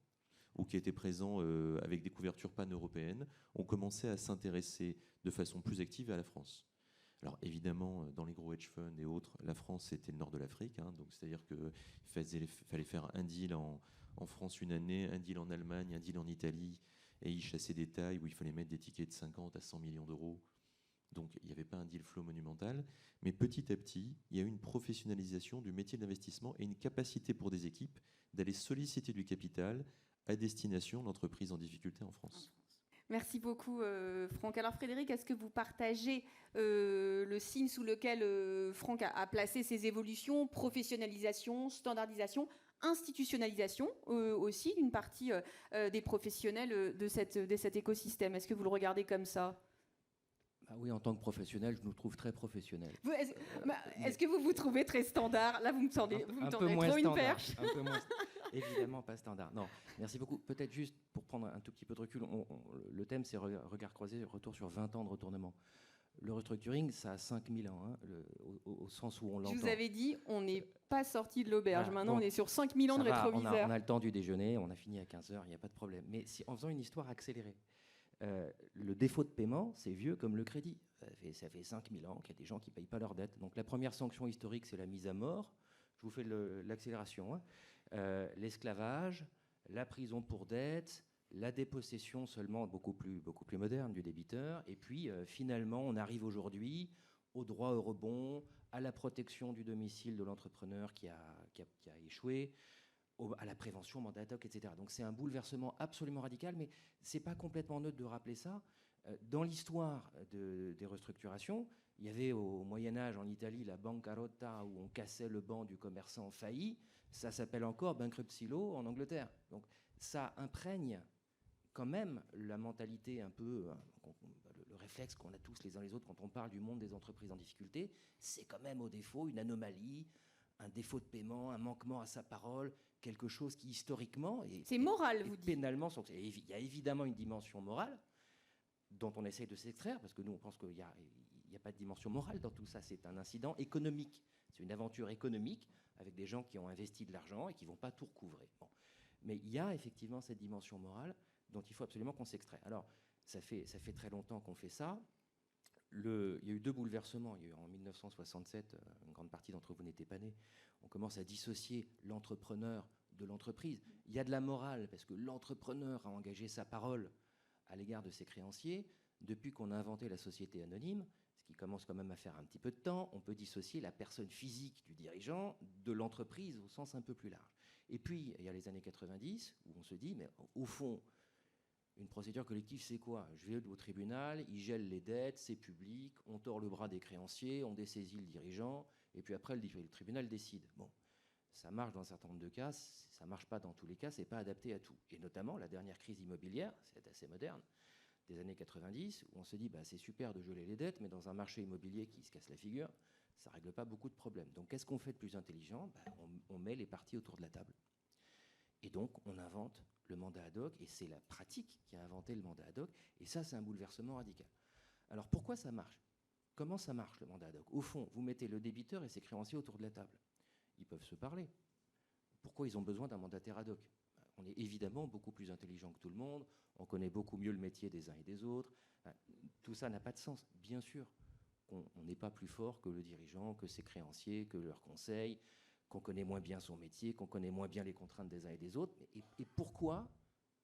ou qui étaient présents avec des couvertures pan-européennes ont commencé à s'intéresser de façon plus active à la France. Alors, évidemment, dans les gros hedge funds et autres, la France, c'était le nord de l'Afrique. Hein, donc, c'est-à-dire qu'il fallait faire un deal en France une année, un deal en Allemagne, un deal en Italie, et ils chassaient des tailles où il fallait mettre des tickets de 50 à 100 millions d'euros. Donc il n'y avait pas un deal flow monumental. Mais petit à petit, il y a eu une professionnalisation du métier d'investissement et une capacité pour des équipes d'aller solliciter du capital à destination d'entreprises en difficulté en France. Merci beaucoup, Franck. Alors Frédéric, est-ce que vous partagez le signe sous lequel Franck a placé ces évolutions, professionnalisation, standardisation, institutionnalisation aussi d'une partie des professionnels de cet écosystème? Est-ce que vous le regardez comme ça? Oui, en tant que professionnel, je nous trouve très professionnels. Est-ce que vous vous trouvez très standard? Là, vous me tendez trop une perche. Un peu moins, évidemment pas standard. Non, merci beaucoup. Peut-être juste pour prendre un tout petit peu de recul, le thème c'est regard croisé, retour sur 20 ans de retournement. Le restructuring, ça a 5000 ans, hein, au sens où on l'entend. Je vous avais dit, on n'est pas sorti de l'auberge. Voilà, Maintenant, donc, on est sur 5000 ans de rétroviseur. On a le temps du déjeuner, on a fini à 15h, il n'y a pas de problème. Mais en faisant une histoire accélérée, le défaut de paiement, c'est vieux comme le crédit. Ça fait 5000 ans qu'il y a des gens qui ne payent pas leurs dettes. Donc la première sanction historique, c'est la mise à mort. Je vous fais l'accélération. Hein. L'esclavage, la prison pour dette, la dépossession seulement beaucoup plus moderne du débiteur. Et puis finalement, on arrive aujourd'hui au droit au rebond, à la protection du domicile de l'entrepreneur qui a échoué, à la prévention, mandat ad hoc, etc. Donc c'est un bouleversement absolument radical, mais c'est pas complètement neutre de rappeler ça. Dans l'histoire des restructurations, il y avait au Moyen-Âge en Italie la bancarotta où on cassait le banc du commerçant failli. Ça s'appelle encore bankruptcy law en Angleterre. Donc ça imprègne quand même la mentalité un peu, le réflexe qu'on a tous les uns les autres quand on parle du monde des entreprises en difficulté. C'est quand même au défaut une anomalie, un défaut de paiement, un manquement à sa parole, quelque chose qui historiquement c'est moral, vous dites. Pénalement, il y a évidemment une dimension morale dont on essaye de s'extraire, parce que nous on pense qu'il n'y a pas de dimension morale dans tout ça, c'est un incident économique, c'est une aventure économique avec des gens qui ont investi de l'argent et qui ne vont pas tout recouvrer. Bon. Mais il y a effectivement cette dimension morale dont il faut absolument qu'on s'extrait. Alors, ça fait très longtemps qu'on fait ça. Il y a eu 2 bouleversements. Il y a eu en 1967, une grande partie d'entre vous n'étaient pas nés, on commence à dissocier l'entrepreneur de l'entreprise. Il y a de la morale, parce que l'entrepreneur a engagé sa parole à l'égard de ses créanciers. Depuis qu'on a inventé la société anonyme, ce qui commence quand même à faire un petit peu de temps, on peut dissocier la personne physique du dirigeant de l'entreprise au sens un peu plus large. Et puis, il y a les années 90, où on se dit, mais au fond, une procédure collective, c'est quoi? Je vais au tribunal, il gèle les dettes, c'est public, on tord le bras des créanciers, on dessaisit le dirigeant, et puis après, le tribunal décide. Bon, ça marche dans un certain nombre de cas, ça ne marche pas dans tous les cas, c'est pas adapté à tout. Et notamment, la dernière crise immobilière, c'est assez moderne, des années 90, où on se dit, c'est super de geler les dettes, mais dans un marché immobilier qui se casse la figure, ça ne règle pas beaucoup de problèmes. Donc, qu'est-ce qu'on fait de plus intelligent? On met les parties autour de la table. Et donc, on invente le mandat ad hoc, et c'est la pratique qui a inventé le mandat ad hoc, et ça, c'est un bouleversement radical. Alors, pourquoi ça marche? Comment ça marche, le mandat ad hoc? Au fond, vous mettez le débiteur et ses créanciers autour de la table. Ils peuvent se parler. Pourquoi ils ont besoin d'un mandataire ad hoc? On est évidemment beaucoup plus intelligent que tout le monde, on connaît beaucoup mieux le métier des uns et des autres. Tout ça n'a pas de sens. Bien sûr qu'on n'est pas plus fort que le dirigeant, que ses créanciers, que leurs conseils, qu'on connaît moins bien son métier, qu'on connaît moins bien les contraintes des uns et des autres. Et pourquoi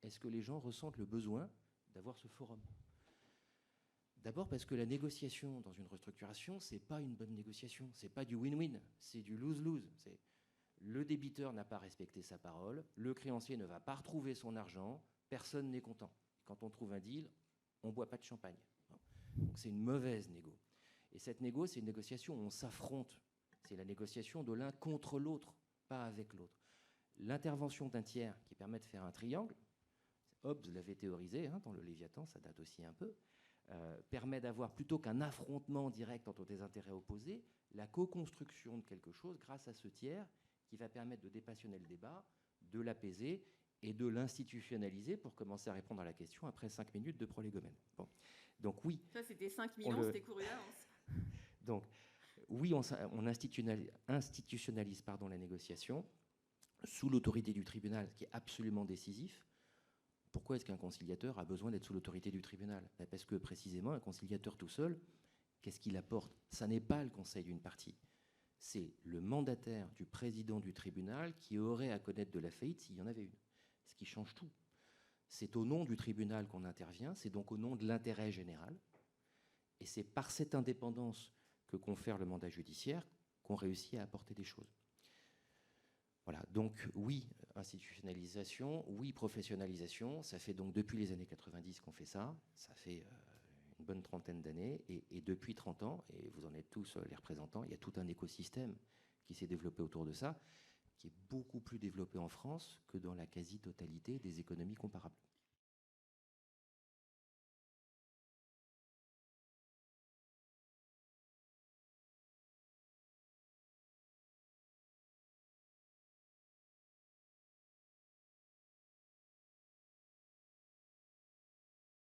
est-ce que les gens ressentent le besoin d'avoir ce forum? D'abord parce que la négociation dans une restructuration, ce n'est pas une bonne négociation, ce n'est pas du win-win, c'est du lose-lose. Le débiteur n'a pas respecté sa parole, le créancier ne va pas retrouver son argent, personne n'est content. Quand on trouve un deal, on ne boit pas de champagne. Donc c'est une mauvaise négo. Et cette négo, c'est une négociation où on s'affronte. C'est la négociation de l'un contre l'autre, pas avec l'autre. L'intervention d'un tiers qui permet de faire un triangle, Hobbes l'avait théorisé dans le Léviathan, ça date aussi un peu, permet d'avoir, plutôt qu'un affrontement direct entre des intérêts opposés, la co-construction de quelque chose grâce à ce tiers qui va permettre de dépassionner le débat, de l'apaiser et de l'institutionnaliser pour commencer à répondre à la question après 5 minutes de prolégomène. Bon. Donc oui. Ça, c'était 5000 ans, c'était couru d'avance. Donc oui, on institutionnalise la négociation sous l'autorité du tribunal, ce qui est absolument décisif. Pourquoi est-ce qu'un conciliateur a besoin d'être sous l'autorité du tribunal? Parce que précisément, un conciliateur tout seul, qu'est-ce qu'il apporte? Ça n'est pas le conseil d'une partie. C'est le mandataire du président du tribunal qui aurait à connaître de la faillite s'il y en avait une. Ce qui change tout. C'est au nom du tribunal qu'on intervient, c'est donc au nom de l'intérêt général. Et c'est par cette indépendance que confère le mandat judiciaire qu'on réussit à apporter des choses. Voilà, donc oui, institutionnalisation, oui, professionnalisation. Ça fait donc depuis les années 90 qu'on fait ça. Ça fait une bonne trentaine d'années. Et depuis 30 ans, et vous en êtes tous les représentants, il y a tout un écosystème qui s'est développé autour de ça, qui est beaucoup plus développé en France que dans la quasi-totalité des économies comparables.